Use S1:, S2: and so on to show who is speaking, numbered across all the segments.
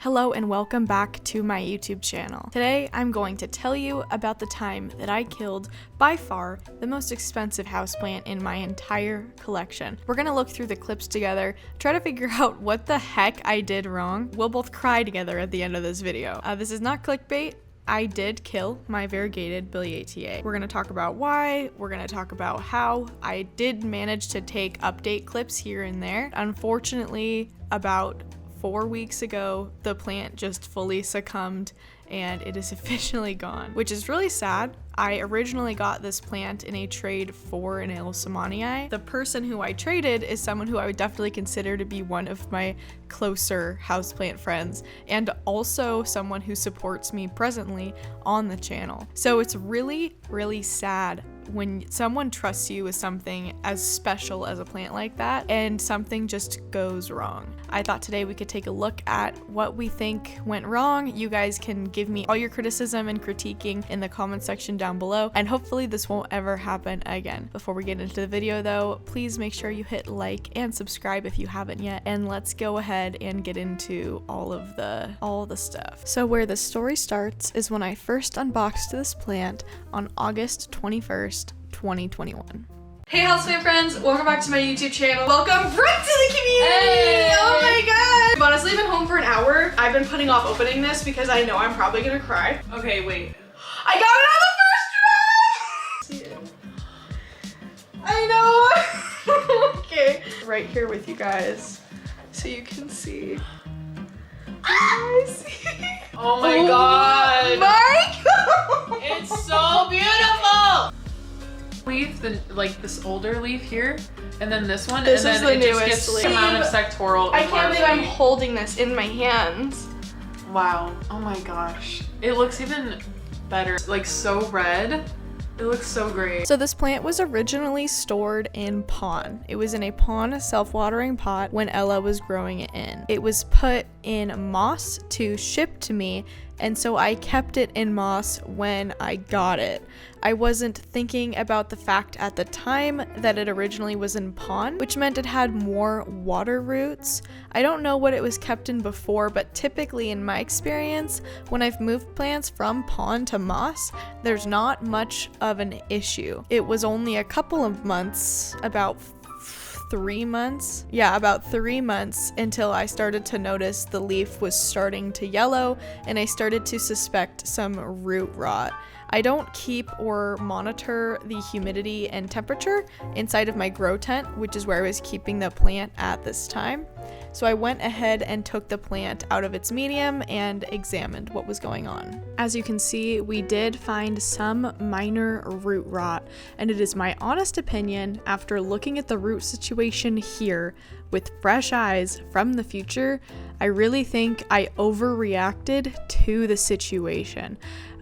S1: Hello and welcome back to my YouTube channel. Today I'm going to tell you about the time that I killed by far the most expensive houseplant in my entire collection. We're gonna look through the clips together, try to figure out what the heck I did wrong. We'll both cry together at the end of this video. This is not clickbait. I did kill my variegated Billy ATA. We're gonna talk about why, we're gonna talk about how. I did manage to take update clips here and there. Unfortunately, about 4 weeks ago, the plant just fully succumbed and it is officially gone, which is really sad. I originally got this plant in a trade for an Ilsamanii. The person who I traded is someone who I would definitely consider to be one of my closer houseplant friends, and also someone who supports me presently on the channel. So it's really, really sad when someone trusts you with something as special as a plant like that and something just goes wrong. I thought today we could take a look at what we think went wrong. You guys can give me all your criticism and critiquing in the comment section down below, and hopefully this won't ever happen again. Before we get into the video though, please make sure you hit like and subscribe if you haven't yet, and let's go ahead and get into all the stuff. So where the story starts is when I first unboxed this plant on August 21st, 2021.
S2: Hey houseplant friends, welcome back to my YouTube channel. Welcome back to the community! Hey. Oh my god! I've honestly been home for an hour. I've been putting off opening this because I know I'm probably gonna cry. Okay, wait. I got it on the first try! I know! Okay. Right here with you guys so you can see. Oh my god! It's so beautiful! Leaf, this older leaf here, and then this one,
S1: this
S2: and
S1: is
S2: then
S1: the
S2: it just
S1: newest
S2: gets
S1: leaf.
S2: amount of sectoral.
S3: I can't believe I'm holding this in my hands.
S2: Wow. Oh my gosh. It looks even better. Like so red. It looks so great.
S1: So this plant was originally stored in pond. It was in a pond self-watering pot when Ella was growing it in. It was put in moss to ship to me, and so I kept it in moss when I got it. I wasn't thinking about the fact at the time that it originally was in pond, which meant it had more water roots. I don't know what it was kept in before, but typically in my experience, when I've moved plants from pond to moss, there's not much of an issue. It was only a couple of months, about 3 months. Yeah, about 3 months until I started to notice the leaf was starting to yellow and I started to suspect some root rot. I don't keep or monitor the humidity and temperature inside of my grow tent, which is where I was keeping the plant at this time. So I went ahead and took the plant out of its medium and examined what was going on. As you can see, we did find some minor root rot, and it is my honest opinion, after looking at the root situation here with fresh eyes from the future, I really think I overreacted to the situation.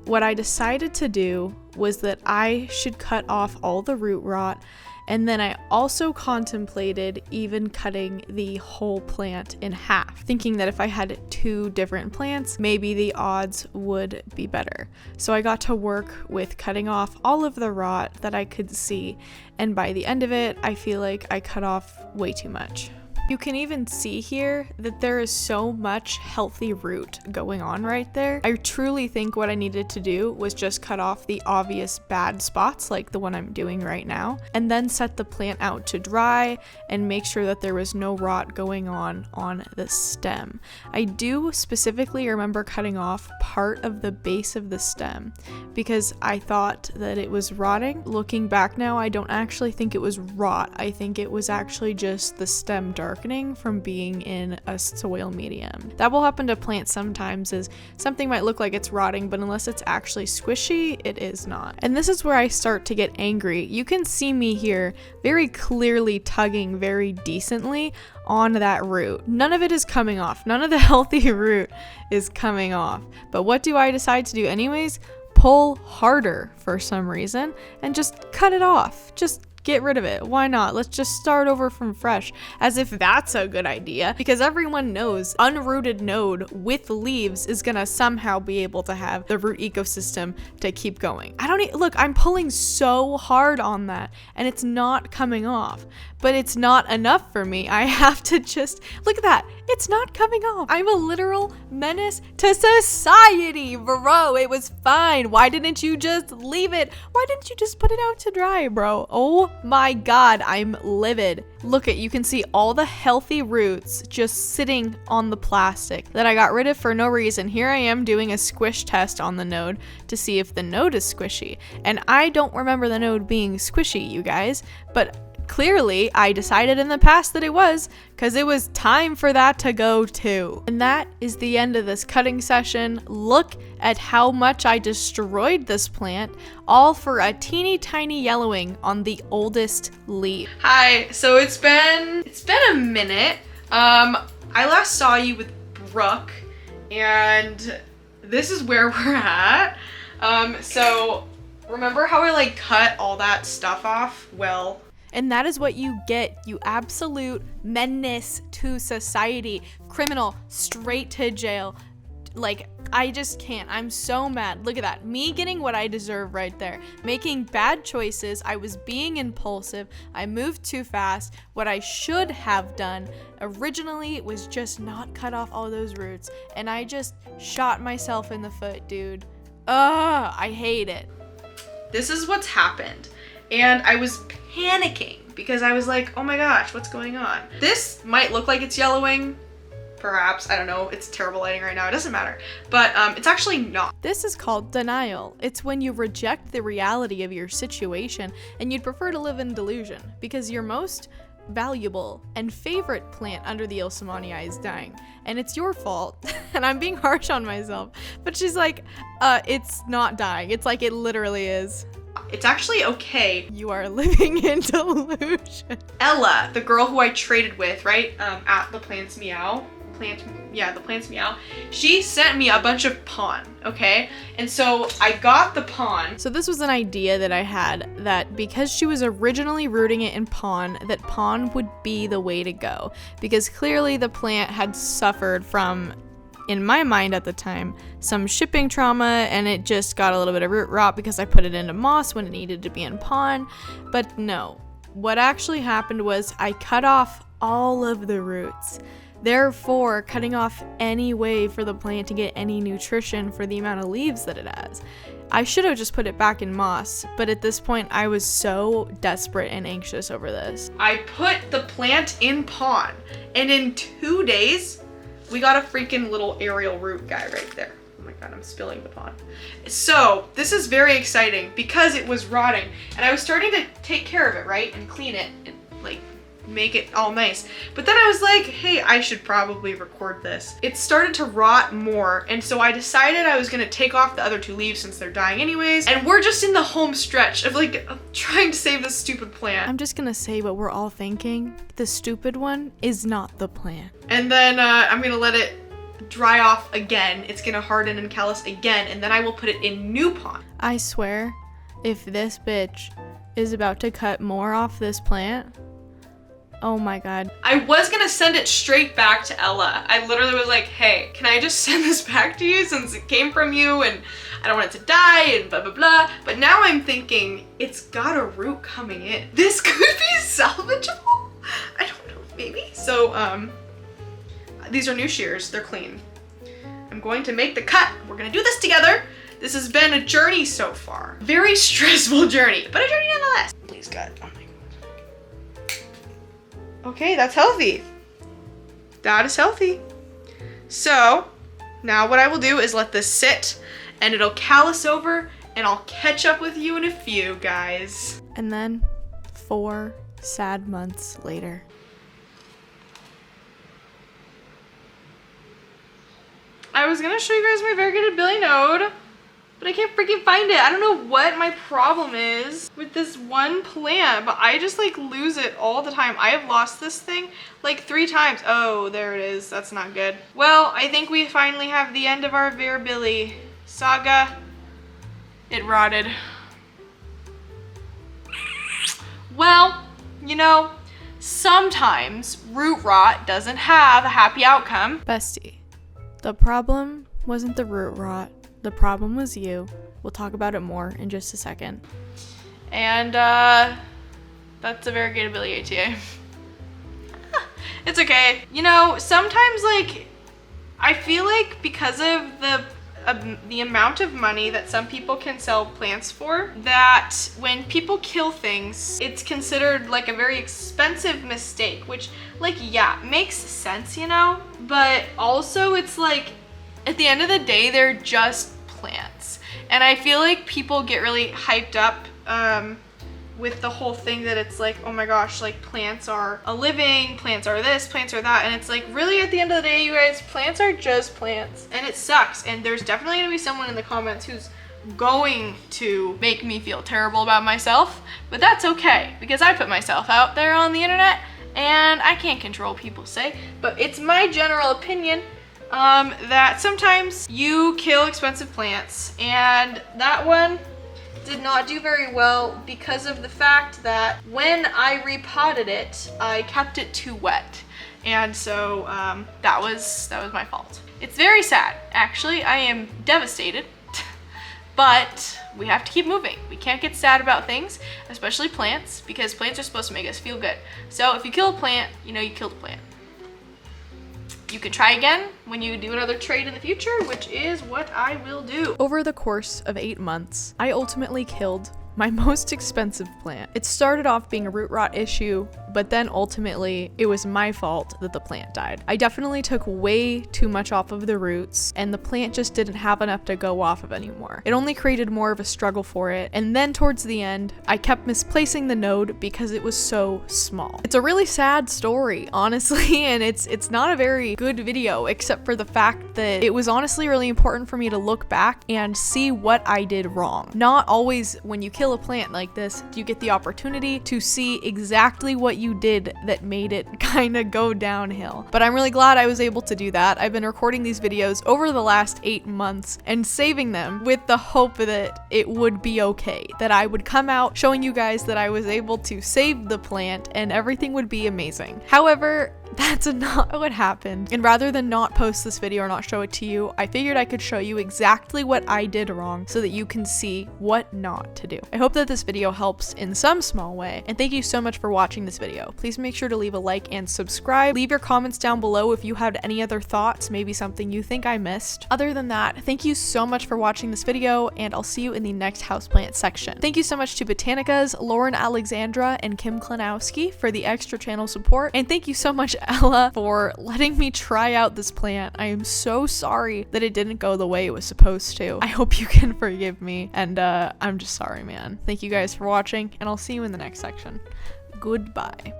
S1: What I decided to do was that I should cut off all the root rot, and then I also contemplated even cutting the whole plant in half, thinking that if I had 2 different plants, maybe the odds would be better. So I got to work with cutting off all of the rot that I could see, and by the end of it, I feel like I cut off way too much. You can even see here that there is so much healthy root going on right there. I truly think what I needed to do was just cut off the obvious bad spots like the one I'm doing right now, and then set the plant out to dry and make sure that there was no rot going on the stem. I do specifically remember cutting off part of the base of the stem because I thought that it was rotting. Looking back now, I don't actually think it was rot. I think it was actually just the stem darkening from being in a soil medium. That will happen to plants sometimes, is something might look like it's rotting, but unless it's actually squishy, it is not. And this is where I start to get angry. You can see me here very clearly tugging very decently on that root. None of it is coming off. None of the healthy root is coming off. But what do I decide to do anyways? Pull harder for some reason and just cut it off. Just get rid of it. Why not? Let's just start over from fresh, as if that's a good idea, because everyone knows unrooted node with leaves is gonna somehow be able to have the root ecosystem to keep going. Look, I'm pulling so hard on that and it's not coming off, but it's not enough for me. I have to just, look at that. It's not coming off. I'm a literal menace to society, bro. It was fine. Why didn't you just leave it? Why didn't you just put it out to dry, bro? Oh my God, I'm livid. Look you can see all the healthy roots just sitting on the plastic that I got rid of for no reason. Here I am doing a squish test on the node to see if the node is squishy. And I don't remember the node being squishy, you guys, but clearly I decided in the past that it was, because it was time for that to go too. And that is the end of this cutting session. Look at how much I destroyed this plant, all for a teeny tiny yellowing on the oldest leaf.
S2: Hi, so it's been a minute. I last saw you with Brooke, and this is where we're at. So remember how I like cut all that stuff off? Well,
S1: and that is what you get, you absolute menace to society, criminal, straight to jail. Like, I just can't. I'm so mad. Look at that. Me getting what I deserve right there. Making bad choices. I was being impulsive. I moved too fast. What I should have done originally was just not cut off all those roots. And I just shot myself in the foot, dude. Ugh, I hate it.
S2: This is what's happened. And I was panicking because I was like, oh my gosh, what's going on? This might look like it's yellowing. Perhaps, I don't know, it's terrible lighting right now, it doesn't matter. But it's actually not.
S1: This is called denial. It's when you reject the reality of your situation and you'd prefer to live in delusion because your most valuable and favorite plant under the Ilsamania is dying. And it's your fault. And I'm being harsh on myself. But she's like, it's not dying. It's like it literally is.
S2: It's actually okay.
S1: You are living in delusion.
S2: Ella, the girl who I traded with, right, at the Plants Meow, the Plants Meow, she sent me a bunch of pon, okay? And so I got the pon.
S1: So this was an idea that I had, that because she was originally rooting it in pon, that pon would be the way to go. Because clearly the plant had suffered from, in my mind at the time, some shipping trauma, and it just got a little bit of root rot because I put it into moss when it needed to be in pon. But no, what actually happened was I cut off all of the roots, therefore cutting off any way for the plant to get any nutrition for the amount of leaves that it has. I should have just put it back in moss, but at this point I was so desperate and anxious over this.
S2: I put the plant in pon, and in 2 days, we got a freaking little aerial root guy right there. Oh my God, I'm spilling the pon. So this is very exciting because it was rotting and I was starting to take care of it, right? And clean it and like make it all nice. But then I was like, hey, I should probably record this. It started to rot more. And so I decided I was gonna take off the other 2 leaves since they're dying anyways. And we're just in the home stretch of like trying to save this stupid plant.
S1: I'm just gonna say what we're all thinking. The stupid one is not the plant.
S2: And then I'm gonna let it dry off again. It's gonna harden and callus again, and then I will put it in new pon.
S1: I swear, if this bitch is about to cut more off this plant, oh my God.
S2: I was gonna send it straight back to Ella. I literally was like, hey, can I just send this back to you since it came from you and I don't want it to die and blah, blah, blah. But now I'm thinking it's got a root coming in. This could be salvageable. I don't know, maybe. So, these are new shears, they're clean. I'm going to make the cut. We're gonna do this together. This has been a journey so far. Very stressful journey, but a journey nonetheless. Please God, oh my God. Okay, that's healthy. That is healthy. So, now what I will do is let this sit and it'll callus over and I'll catch up with you in a few, guys.
S1: And then 4 sad months later.
S2: I was gonna show you guys my variegated Billy node, but I can't freaking find it. I don't know what my problem is with this one plant, but I just like lose it all the time. I have lost this thing like 3 times. Oh, there it is. That's not good. Well, I think we finally have the end of our Billy saga. It rotted. Well, you know, sometimes root rot doesn't have a happy outcome.
S1: Bestie, the problem wasn't the root rot. The problem was you. We'll talk about it more in just a second.
S2: And, that's a very good ability, ATA. It's okay. You know, sometimes, like, I feel like because of the amount of money that some people can sell plants for, that when people kill things, it's considered like a very expensive mistake, which, like, yeah, makes sense, you know? But also it's like, at the end of the day, they're just plants. And I feel like people get really hyped up with the whole thing that it's like, oh my gosh, like plants are a living, plants are this, plants are that. And it's like, really at the end of the day, you guys, plants are just plants. And it sucks. And there's definitely gonna be someone in the comments who's going to make me feel terrible about myself, but that's okay because I put myself out there on the internet and I can't control what people say. But it's my general opinion that sometimes you kill expensive plants, and that one did not do very well because of the fact that when I repotted it, I kept it too wet. And so that was my fault. It's very sad, actually. I am devastated, but we have to keep moving. We can't get sad about things, especially plants, because plants are supposed to make us feel good. So if you kill a plant, you know you killed a plant. You can try again when you do another trade in the future, which is what I will do.
S1: Over the course of 8 months, I ultimately killed my most expensive plant. It started off being a root rot issue, but then ultimately it was my fault that the plant died. I definitely took way too much off of the roots, and the plant just didn't have enough to go off of anymore. It only created more of a struggle for it, and then towards the end, I kept misplacing the node because it was so small. It's a really sad story, honestly, and it's not a very good video, except for the fact that it was honestly really important for me to look back and see what I did wrong. Not always when you kill a plant like this, you get the opportunity to see exactly what you did that made it kind of go downhill. But I'm really glad I was able to do that. I've been recording these videos over the last 8 months and saving them with the hope that it would be okay, that I would come out showing you guys that I was able to save the plant and everything would be amazing. However, that's not what happened. And rather than not post this video or not show it to you, I figured I could show you exactly what I did wrong so that you can see what not to do. I hope that this video helps in some small way, and thank you so much for watching this video. Please make sure to leave a like and subscribe. Leave your comments down below if you had any other thoughts, maybe something you think I missed. Other than that, thank you so much for watching this video, and I'll see you in the next houseplant section. Thank you so much to Botanica's Lauren Alexandra and Kim Klanowski for the extra channel support, and thank you so much Ella for letting me try out this plant. I am so sorry that it didn't go the way it was supposed to. I hope you can forgive me, and I'm just sorry, man. Thank you guys for watching, and I'll see you in the next section. Goodbye.